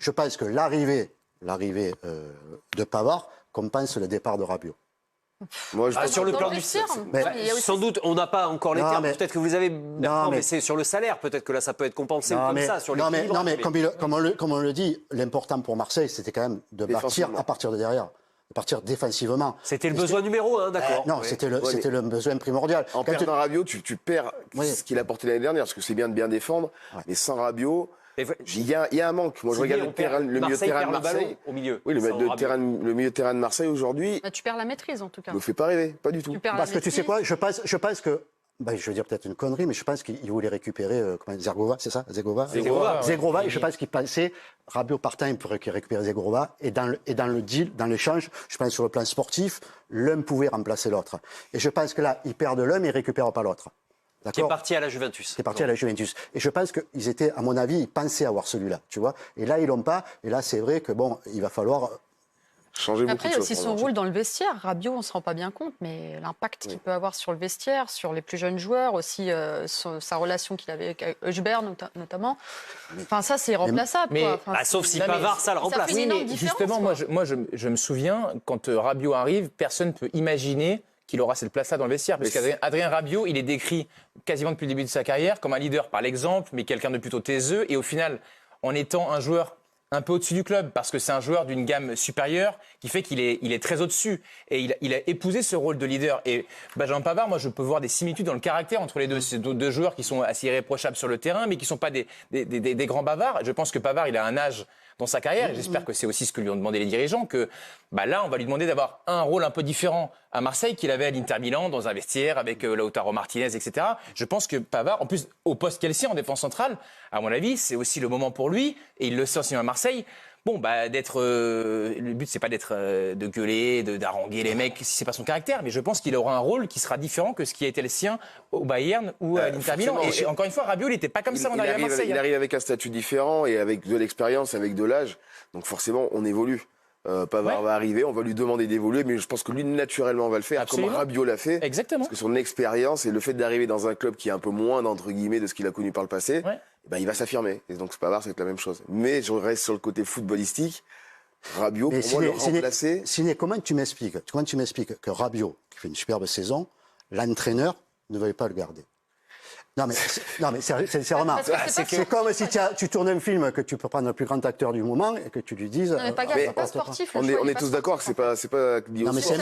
je pense que l'arrivée de Pavard compense le départ de Rabiot. Moi, sur le plan du sans doute, on n'a pas encore les termes. Peut-être que vous avez. Mais c'est sur le salaire. Peut-être que là, ça peut être compensé comme ça. Sur comme on le dit, l'important pour Marseille, c'était quand même de bâtir à partir de derrière. De partir défensivement. C'était le besoin numéro 1, d'accord. Non, c'était le besoin primordial. En perdant Rabiot, tu perds ce qu'il a apporté l'année dernière, parce que c'est bien de bien défendre, mais sans Rabiot, il y a un manque. Moi, je regarde le milieu de terrain de Marseille. Au milieu. Oui, le milieu de terrain de Marseille aujourd'hui. Tu perds la maîtrise, en tout cas. Ne me fait pas rêver, pas du tout. Parce que tu sais quoi, je pense que. Je veux dire peut-être une connerie, mais je pense qu'il voulait récupérer Zergova, c'est ça, Zegrova, et je pense qu'il pensait Rabiot partant, il pourrait récupérer Zegrova, et dans le deal, dans l'échange, je pense sur le plan sportif, l'un pouvait remplacer l'autre. Et je pense que là, ils perdent l'un, mais ils récupèrent pas l'autre. Qui est parti à la Juventus. Et je pense qu'ils étaient, à mon avis, ils pensaient avoir celui-là, tu vois. Et là, ils l'ont pas. Et là, c'est vrai que il va falloir changer beaucoup de choses. Après, il y a aussi son rôle dans le vestiaire. Rabiot, on ne se rend pas bien compte, mais l'impact qu'il peut avoir sur le vestiaire, sur les plus jeunes joueurs, aussi sa relation qu'il avait avec Eusebert notamment. Enfin, ça, c'est irremplaçable. Sauf si Pavard, ça le remplace. Oui, mais justement, moi, je me souviens, quand Rabiot arrive, personne ne peut imaginer qu'il aura cette place-là dans le vestiaire. Parce qu'Adrien Rabiot, il est décrit quasiment depuis le début de sa carrière comme un leader par l'exemple, mais quelqu'un de plutôt taiseux. Et au final, en étant un joueur un peu au-dessus du club, parce que c'est un joueur d'une gamme supérieure qui fait qu'il est très au-dessus. Et il a épousé ce rôle de leader. Et Benjamin Pavard, moi, je peux voir des similitudes dans le caractère entre les deux. C'est deux joueurs qui sont assez irréprochables sur le terrain, mais qui ne sont pas des grands bavards. Je pense que Pavard, il a un âge dans sa carrière, et j'espère que c'est aussi ce que lui ont demandé les dirigeants, que là, on va lui demander d'avoir un rôle un peu différent à Marseille qu'il avait à l'Inter Milan, dans un vestiaire avec Lautaro Martinez, etc. Je pense que Pavard, en plus, au poste qu'elle sait en défense centrale, à mon avis, c'est aussi le moment pour lui, et il le sait aussi à Marseille. Le but, c'est pas de gueuler, d'haranguer les mecs si c'est pas son caractère, mais je pense qu'il aura un rôle qui sera différent que ce qui a été le sien au Bayern ou à l'Inter Milan. Et encore une fois, Rabiot, il n'était pas comme ça en arrivant à Marseille. Il arrive avec un statut différent et avec de l'expérience, avec de l'âge. Donc forcément, on évolue. Pavard va arriver, on va lui demander d'évoluer, mais je pense que lui, naturellement, va le faire, comme Rabiot l'a fait. Exactement. Parce que son expérience et le fait d'arriver dans un club qui est un peu moins, entre guillemets, de ce qu'il a connu par le passé, il va s'affirmer. Et donc, Pavard, ça va être la même chose. Mais je reste sur le côté footballistique. Rabiot, pour moi, le remplacer... Comment tu m'expliques que Rabiot, qui fait une superbe saison, l'entraîneur ne veuille pas le garder? Non mais sincèrement, c'est comme si tu tournes un film que tu peux prendre le plus grand acteur du moment et que tu lui dises. Non mais pas sportif. On est tous d'accord que c'est pas lié au sport.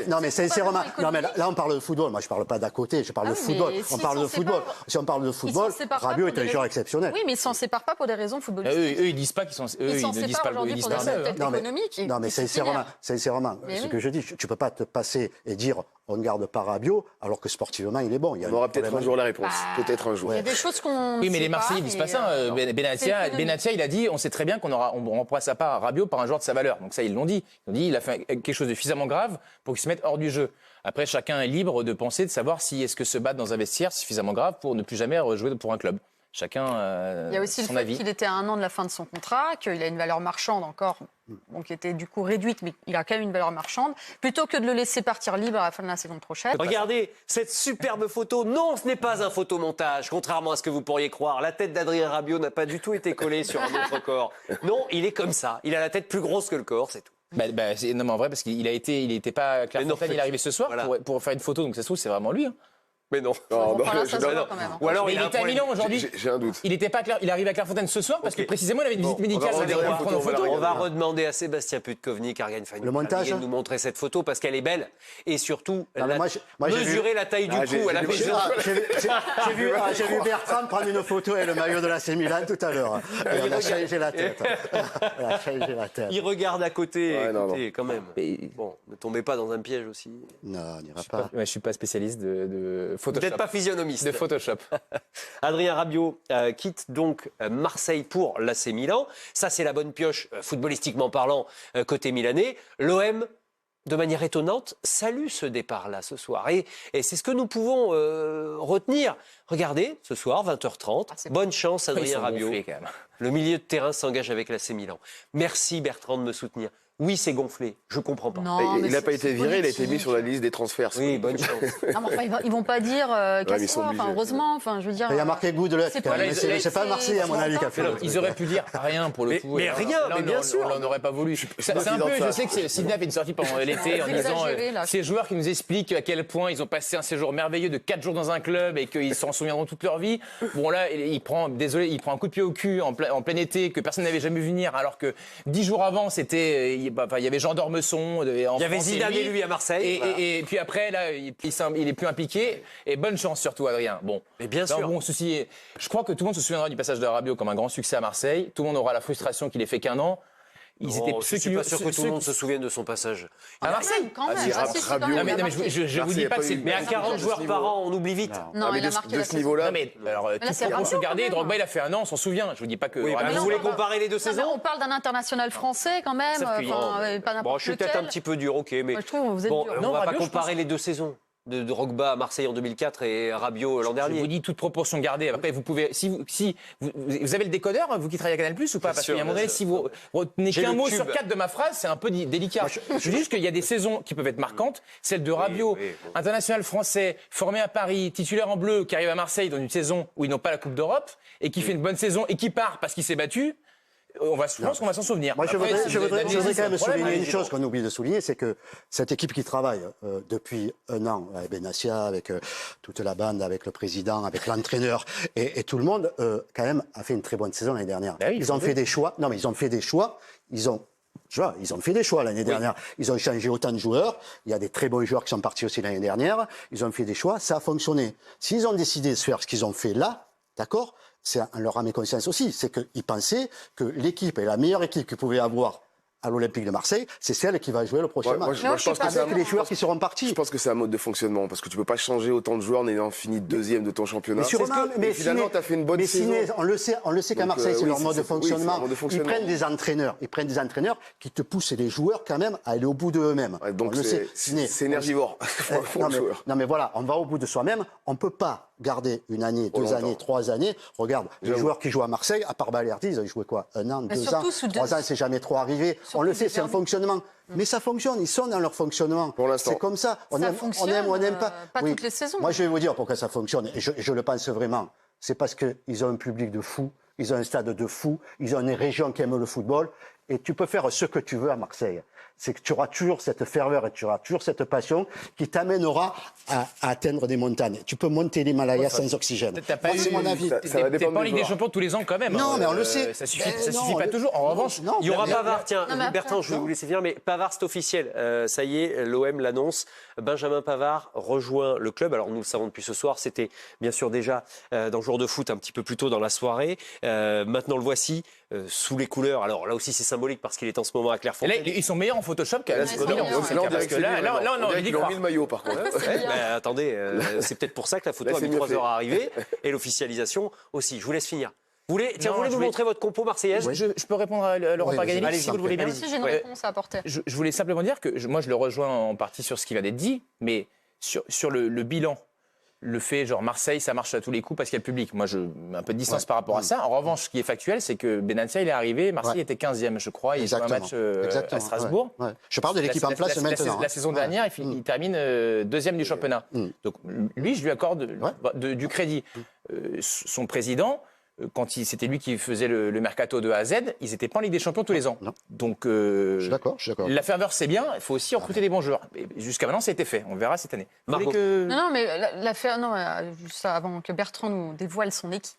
Non mais sincèrement, là on parle de football. Moi je parle pas d'à côté, je parle de football. On parle de football. Si on parle de football, Rabiot est un joueur exceptionnel. Oui mais ils s'en séparent pas pour des raisons footballistiques. Eux ils disent pas qu'ils sont. Ils ne disent pas aujourd'hui pour des raisons peut-être économiques. Non mais sincèrement, ce que je dis, tu peux pas te passer et dire on ne garde pas Rabiot alors que sportivement il est bon. On aura peut-être un jour la réponse. Peut-être un jour. Il y a des choses qu'on. Oui, mais les Marseillais ne disent pas ça. Benatia, il a dit on sait très bien qu'on ne remplacera pas Rabiot par un joueur de sa valeur. Donc ça, ils l'ont dit. Ils ont dit il a fait quelque chose de suffisamment grave pour qu'il se mette hors du jeu. Après, chacun est libre de penser, de savoir si est-ce que se battre dans un vestiaire suffisamment grave pour ne plus jamais rejouer pour un club. Chacun il y a aussi son le fait avis. qu'il était à 1 an de la fin de son contrat, qu'il a une valeur marchande encore, donc qui était du coup réduite, mais il a quand même une valeur marchande. Plutôt que de le laisser partir libre à la fin de la saison prochaine. Regardez cette superbe photo. Non, ce n'est pas un photomontage, contrairement à ce que vous pourriez croire. La tête d'Adrien Rabiot n'a pas du tout été collée sur un autre corps. Non, il est comme ça. Il a la tête plus grosse que le corps, c'est tout. Non, mais en vrai, parce qu'il n'était pas à Clairefontaine, il est arrivé ce soir pour faire une photo, donc ça se trouve, c'est vraiment lui. Mais non. Ou alors il était à Milan aujourd'hui. J'ai un doute. Il n'était pas il arrive à Clairefontaine ce soir parce que précisément il avait une visite médicale. On va redemander à Sébastien Putkovny, Kargan Fani, de nous montrer cette photo parce qu'elle est belle et surtout mesurer la taille du cou. J'ai vu Bertrand prendre une photo et le maillot de l'AC Milan tout à l'heure. Il a changé la tête. Il regarde à côté. Écoutez, quand même. Bon, ne tombez pas dans un piège aussi. Non, on n'ira pas. Je suis pas spécialiste de Photoshop. Vous n'êtes pas physionomiste. De Photoshop. Adrien Rabiot quitte donc Marseille pour l'AC Milan. Ça, c'est la bonne pioche, footballistiquement parlant, côté milanais. L'OM, de manière étonnante, salue ce départ-là ce soir. Et c'est ce que nous pouvons retenir. Regardez, ce soir, 20h30. Bonne chance, Adrien Rabiot. Le milieu de terrain s'engage avec l'AC Milan. Merci Bertrand de me soutenir. Oui, c'est gonflé. Je comprends pas. Non, il n'a pas été viré, il a été politique. mis sur la liste des transferts. Oui, bonne chance. Non, mais enfin, ils vont pas dire ils sont obligés. heureusement, enfin, je veux dire. Il y a marqué Goudelet. c'est quand même, mais c'est pas Marseille, à mon avis, qui a fait. Ils auraient pu dire rien pour le coup. Mais rien, Là, mais bien sûr. On n'en aurait pas voulu. C'est un peu, je sais que Sidney a fait une sortie pendant l'été en Vous disant exagérez, là. ces joueurs qui nous expliquent à quel point ils ont passé un séjour merveilleux de 4 jours dans un club et qu'ils s'en souviendront toute leur vie. Bon là, il prend un coup de pied au cul en plein été que personne n'avait jamais vu venir, alors que 10 jours avant, c'était, il y avait Jean d'Ormesson. Il y avait Zidane et lui à Marseille. Et puis après, là, il est plus impliqué. Et bonne chance surtout, Adrien. Bon, mais bien sûr. Bon souci. Je crois que tout le monde se souviendra du passage de Rabiot comme un grand succès à Marseille. Tout le monde aura la frustration qu'il ait fait qu'un an. Je suis pas sûr que tout le monde se souvienne de son passage. À Marseille, quand même. Rabiot. Non, mais je vous dis pas que c'est. Mais à 40 joueurs par an, on oublie vite. Non, il a marqué de ce niveau-là. Non, mais alors, c'est tout Rabiot, se regarder, quand même. Drogba, il a fait un an, on s'en souvient. Je vous dis pas que. Oui, Rabiot- vous voulez comparer les deux saisons? On parle d'un international français quand même. Sauf que- Pas n'importe Bon, je suis peut-être un lequel. petit peu dur, ok, mais Moi, je trouve que vous êtes bon, dur. on Non, va pas Rabiot, je comparer les deux saisons de Drogba à Marseille en 2004 et Rabiot l'an Je dernier. vous dis toute proportion gardée. Après, vous pouvez, si vous avez le décodeur, vous qui travaillez à Canal+, ou pas? Parce sûr, qu'à un moment donné, bien sûr. si vous retenez J'ai qu'un le mot tube. sur 4 de ma phrase, c'est un peu délicat. Je dis juste qu'il y a des saisons qui peuvent être marquantes. Celle de Rabiot, oui, bon. international français, formé à Paris, titulaire en bleu, qui arrive à Marseille dans une saison où ils n'ont pas la Coupe d'Europe et qui fait une bonne saison et qui part parce qu'il s'est battu. Je pense qu'on va s'en souvenir. Moi, je Après, voudrais, si je vous voudrais- avez je voudrais des quand même problèmes, souligner une allez-y. chose qu'on oublie de souligner, c'est que cette équipe qui travaille depuis un an, avec Benassia, avec toute la bande, avec le président, avec l'entraîneur et tout le monde, quand même, a fait une très bonne saison l'année dernière. Bah oui, ils ont fait des choix. Non, mais ils ont fait des choix. Ils ont fait des choix l'année dernière. Ils ont changé autant de joueurs. Il y a des très bons joueurs qui sont partis aussi l'année dernière. Ils ont fait des choix. Ça a fonctionné. S'ils ont décidé de faire ce qu'ils ont fait là, d'accord, c'est en leur âme et conscience aussi. C'est qu'ils pensaient que l'équipe est la meilleure équipe qu'ils pouvaient avoir à l'Olympique de Marseille, c'est celle qui va jouer le prochain match. je pense que c'est Avec les joueurs qui seront partis. Je pense que c'est un mode de fonctionnement parce que tu peux pas changer autant de joueurs en ayant fini deuxième de ton championnat. Mais sûrement, mais finalement, tu as fait une bonne saison. On le sait qu'à Donc, Marseille, c'est oui, leur mode de c'est- oui, fonctionnement. c'est leur mode de fonctionnement. Ils prennent des entraîneurs qui te poussent les joueurs quand même à aller au bout d'eux-mêmes. Ouais, donc On le sait. c'est énergivore. pour le joueur. Non mais voilà, on va au bout de soi-même. On peut pas garder une année, deux longtemps. années, 3 années. Regarde, les J'avoue. joueurs qui jouent à Marseille, à part Balerdi, ils ont joué quoi? 1 an, Mais 2 ans, surtout sous 3 ans, c'est jamais trop arrivé. On le sait, c'est un fonctionnement. Mais ça fonctionne, ils sont dans leur fonctionnement. Pour l'instant. C'est comme ça. On Ça aime fonctionne, ou on n'aime pas. pas toutes les saisons. Moi, je vais vous dire pourquoi ça fonctionne. Et je le pense vraiment. C'est parce qu'ils ont un public de fous, ils ont un stade de fous, ils ont une région qui aime le football. Et tu peux faire ce que tu veux à Marseille. C'est que tu auras toujours cette ferveur et tu auras toujours cette passion qui t'amènera à atteindre des montagnes. Tu peux monter l'Himalaya sans oxygène. T'as pas Moi, c'est eu- mon avis. Ça va T'es dépendre pas en des Ligue des joueurs. Champions tous les ans quand même. Non, hein. mais on le sait. Ça suffit Non, pas toujours. En revanche, non, Il y aura mais- Pavard, tiens, Non, mais après, Bertrand, je vais vous laisser finir, mais Pavard, c'est officiel. Ça y est, l'OM l'annonce. Benjamin Pavard rejoint le club. Alors, nous le savons depuis ce soir, c'était bien sûr déjà dans le jour de foot un petit peu plus tôt dans la soirée. Maintenant, le voici sous les couleurs. Alors là aussi, c'est symbolique parce qu'il est en ce moment à et là, Clairefontaine. ils sont meilleurs en Photoshop qu'à Ouais, la ils Milan. sont meilleurs, Parce ouais. on dirait que que là, c'est non, bien, non, on dirait il y qu'ils ont croit. mis le maillot par contre. Attendez, c'est peut-être pour ça que la photo Là, a c'est mis mieux 3 fait. heures à arriver et l'officialisation aussi. Je vous laisse finir. Vous voulez Non, nous je vais- montrer votre compo marseillaise? Je peux répondre à Laurent Oui, Paganelli allez-y, si vous le voulez bien. Moi aussi, j'ai une Ouais. réponse à apporter. Je voulais simplement dire que moi, je le rejoins en partie sur ce qui vient d'être dit, mais sur le bilan, le fait, genre Marseille, ça marche à tous les coups parce qu'il y a le public. Moi, je mets un peu de distance par rapport à ça. En revanche, ce qui est factuel, c'est que Benassia, il est arrivé, Marseille était 15e, je crois. Il joue un match à Strasbourg. Ouais. Je parle de l'équipe en place maintenant. La saison dernière, il termine deuxième du championnat. Donc lui, je lui accorde du crédit. Son président, quand c'était lui qui faisait le mercato de A à Z, ils n'étaient pas en Ligue des Champions tous les ans. Non. Donc Je suis d'accord. la ferveur, c'est bien. Il faut aussi recruter des bons joueurs. Et jusqu'à maintenant, ça a été fait. On verra cette année. Vous voulez Margot. que- Non, mais juste avant que Bertrand nous dévoile son équipe,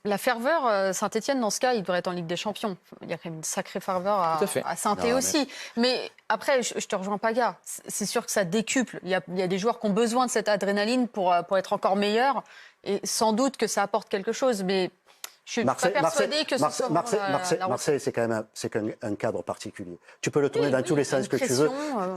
la ferveur, Saint-Etienne, dans ce cas, il devrait être en Ligue des Champions. Il y a quand même une sacrée ferveur Tout à fait. à Saint-Étienne Non, mais- aussi. Mais après, je te rejoins pas, gars. C'est sûr que ça décuple. Il y a des joueurs qui ont besoin de cette adrénaline pour être encore meilleurs. Et sans doute que ça apporte quelque chose. Mais je suis pas persuadée que ce soit Marseille, c'est quand même un cadre particulier. Tu peux le tourner dans tous les sens que tu veux.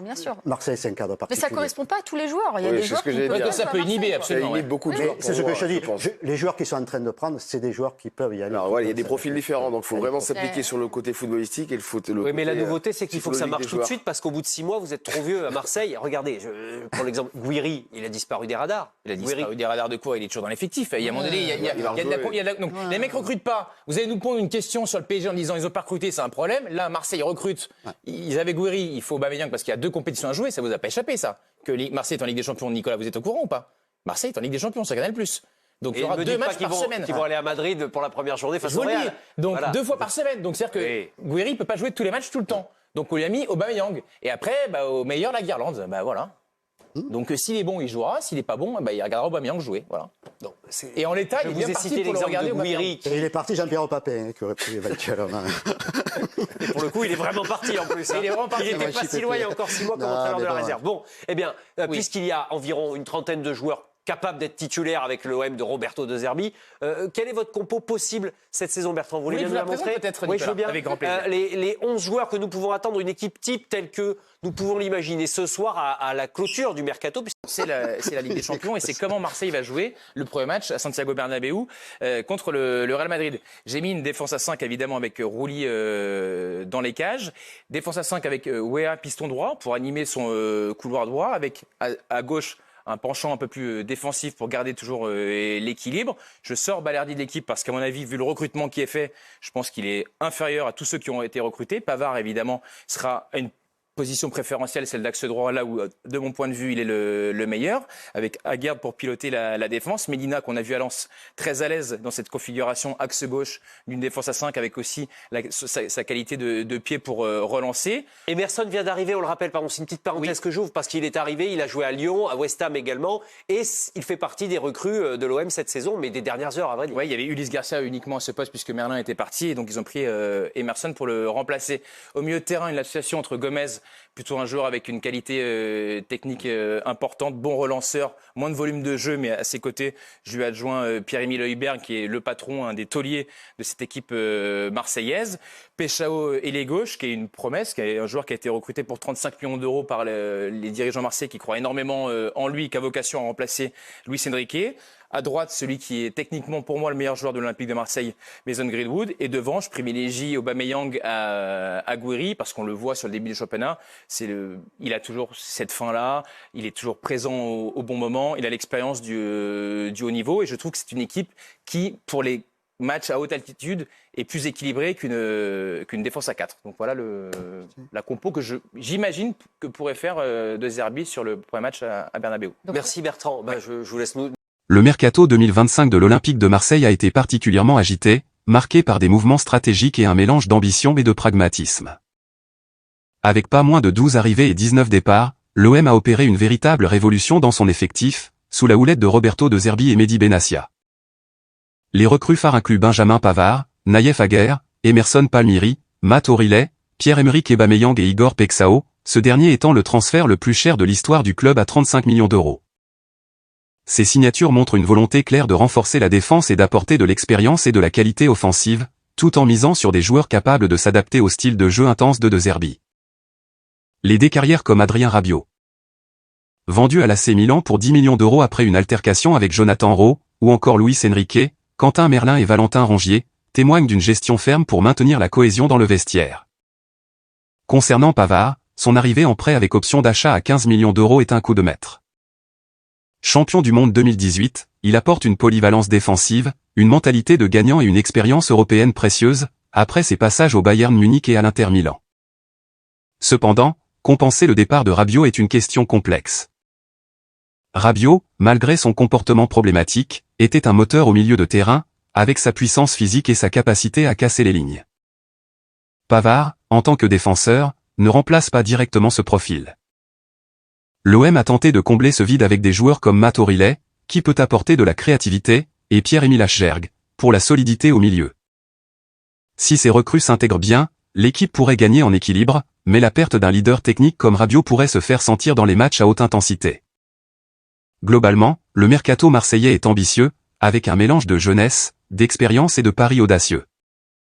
Bien sûr. Marseille, c'est un cadre Mais particulier. ça ne correspond pas à tous les joueurs. Il y a Oui, des c'est joueurs ce que qui j'allais peuvent dire. pas Ça jouer à peut inhiber, Marseille, quoi. Ça absolument. inhibe beaucoup de Mais joueurs. c'est ce que je te dis. pense. Les joueurs qui sont en train de prendre, c'est des joueurs qui peuvent y aller. Alors voilà, il y a des profils différents, donc il faut vraiment s'appliquer sur le côté footballistique et le foot. Oui, mais la nouveauté, c'est qu'il faut que ça marche tout de joueurs. suite parce qu'au bout de 6 mois, vous êtes trop vieux à Marseille. Regardez, je prends l'exemple. Guiri, il a disparu des radars. Il a disparu des radars de quoi? Il est toujours dans l'effectif. Il y a un moment donné, il y a de la- donc, les mecs recrutent pas. Vous allez nous pondre une question sur le PSG en disant ils ont pas recruté, c'est un problème. Là, Marseille recrute. Ils avaient Gouiri, il faut Aubameyang parce qu'il y a 2 compétitions à jouer. Ça vous a pas échappé, ça? Que Marseille est en Ligue des Champions. Nicolas, vous êtes au courant ou pas? Marseille est en Ligue des Champions, c'est Canal+. Donc il y aura 2 matchs par semaine. Qui vont aller à Madrid pour la première journée face au Real. Donc 2 fois par semaine. Donc c'est-à-dire que Gouiri peut pas jouer tous les matchs tout le temps. Donc on lui a mis Aubameyang. Et après, au meilleur, la Guirlande. Voilà. Donc s'il est bon, il jouera. S'il est pas bon, il regardera Aubameyang jouer. Voilà. Donc, et en l'état, il est bien parti pour le regarder. Et il est parti Jean-Pierre Papin, qui aurait pu évacuer alors. Et pour le coup, il est vraiment parti en plus. Il est vraiment parti. Il n'était pas si loin il y a encore 6 mois comme entraîneur de la réserve. Bon, eh bien, puisqu'il y a environ une trentaine de joueurs capable d'être titulaire avec l'OM de Roberto De Zerbi. Quel est votre compo possible cette saison, Bertrand? Vous voulez bien nous la montrer? Oui, je veux bien. Avec grand plaisir. Les 11 joueurs que nous pouvons attendre, une équipe type telle que nous pouvons l'imaginer ce soir à la clôture du mercato. C'est la Ligue des Champions et c'est comment Marseille va jouer le premier match à Santiago Bernabéu contre le Real Madrid. J'ai mis une défense à 5 évidemment avec Rouli dans les cages. Défense à 5 avec Weah piston droit pour animer son couloir droit, avec à gauche un penchant un peu plus défensif pour garder toujours l'équilibre. Je sors Balerdi de l'équipe parce qu'à mon avis, vu le recrutement qui est fait, je pense qu'il est inférieur à tous ceux qui ont été recrutés. Pavard, évidemment, sera à une position préférentielle, celle d'axe droit, là où, de mon point de vue, il est le meilleur, avec Aguerd pour piloter la défense. Medina, qu'on a vu à Lens, très à l'aise dans cette configuration axe gauche d'une défense à 5, avec aussi sa qualité de pied pour relancer. Emerson vient d'arriver, on le rappelle, pardon, c'est une petite parenthèse que j'ouvre, parce qu'il est arrivé, il a joué à Lyon, à West Ham également, et il fait partie des recrues de l'OM cette saison, mais des dernières heures, à vrai dire. Oui, il y avait Ulysse Garcia uniquement à ce poste, puisque Merlin était parti, et donc ils ont pris Emerson pour le remplacer. Au milieu de terrain, une association entre Gomez, plutôt un joueur avec une qualité technique importante, bon relanceur, moins de volume de jeu, mais à ses côtés, je lui adjoins Pierre-Emile Heuberg, qui est le patron, un des tauliers de cette équipe marseillaise. Péchao ailier gauche, qui est une promesse, qui est un joueur qui a été recruté pour 35 millions d'euros par les dirigeants marseillais, qui croient énormément en lui, qui a vocation à remplacer Luis Enrique. À droite, celui qui est techniquement pour moi le meilleur joueur de l'Olympique de Marseille, Mason Greenwood. Et devant, je privilégie Aubameyang à Gouiri, parce qu'on le voit sur le début du championnat. Il a toujours cette fin-là, il est toujours présent au bon moment, il a l'expérience du haut niveau. Et je trouve que c'est une équipe qui, pour les matchs à haute altitude, est plus équilibrée qu'une défense à 4. Donc voilà la compo que j'imagine que pourrait faire De Zerbi sur le premier match à Bernabéu. Merci Bertrand. Je vous laisse nous... Le mercato 2025 de l'Olympique de Marseille a été particulièrement agité, marqué par des mouvements stratégiques et un mélange d'ambition et de pragmatisme. Avec pas moins de 12 arrivées et 19 départs, l'OM a opéré une véritable révolution dans son effectif, sous la houlette de Roberto De Zerbi et Mehdi Benassia. Les recrues phares incluent Benjamin Pavard, Naïef Aguerd, Emerson Palmieri, Matt Oriley, Pierre-Emerick Aubameyang et Igor Pexao, ce dernier étant le transfert le plus cher de l'histoire du club à 35 millions d'euros. Ces signatures montrent une volonté claire de renforcer la défense et d'apporter de l'expérience et de la qualité offensive, tout en misant sur des joueurs capables de s'adapter au style de jeu intense de Zerbi. Les décarrières comme Adrien Rabiot. Vendu à l'AC Milan pour 10 millions d'euros après une altercation avec Jonathan Rowe, ou encore Luis Enrique, Quentin Merlin et Valentin Rongier, témoignent d'une gestion ferme pour maintenir la cohésion dans le vestiaire. Concernant Pavard, son arrivée en prêt avec option d'achat à 15 millions d'euros est un coup de maître. Champion du monde 2018, il apporte une polyvalence défensive, une mentalité de gagnant et une expérience européenne précieuse, après ses passages au Bayern Munich et à l'Inter Milan. Cependant, compenser le départ de Rabiot est une question complexe. Rabiot, malgré son comportement problématique, était un moteur au milieu de terrain, avec sa puissance physique et sa capacité à casser les lignes. Pavard, en tant que défenseur, ne remplace pas directement ce profil. L'OM a tenté de combler ce vide avec des joueurs comme Matt Oriley, qui peut apporter de la créativité, et Pierre-Emile Aschberg, pour la solidité au milieu. Si ces recrues s'intègrent bien, l'équipe pourrait gagner en équilibre, mais la perte d'un leader technique comme Rabiot pourrait se faire sentir dans les matchs à haute intensité. Globalement, le mercato marseillais est ambitieux, avec un mélange de jeunesse, d'expérience et de paris audacieux.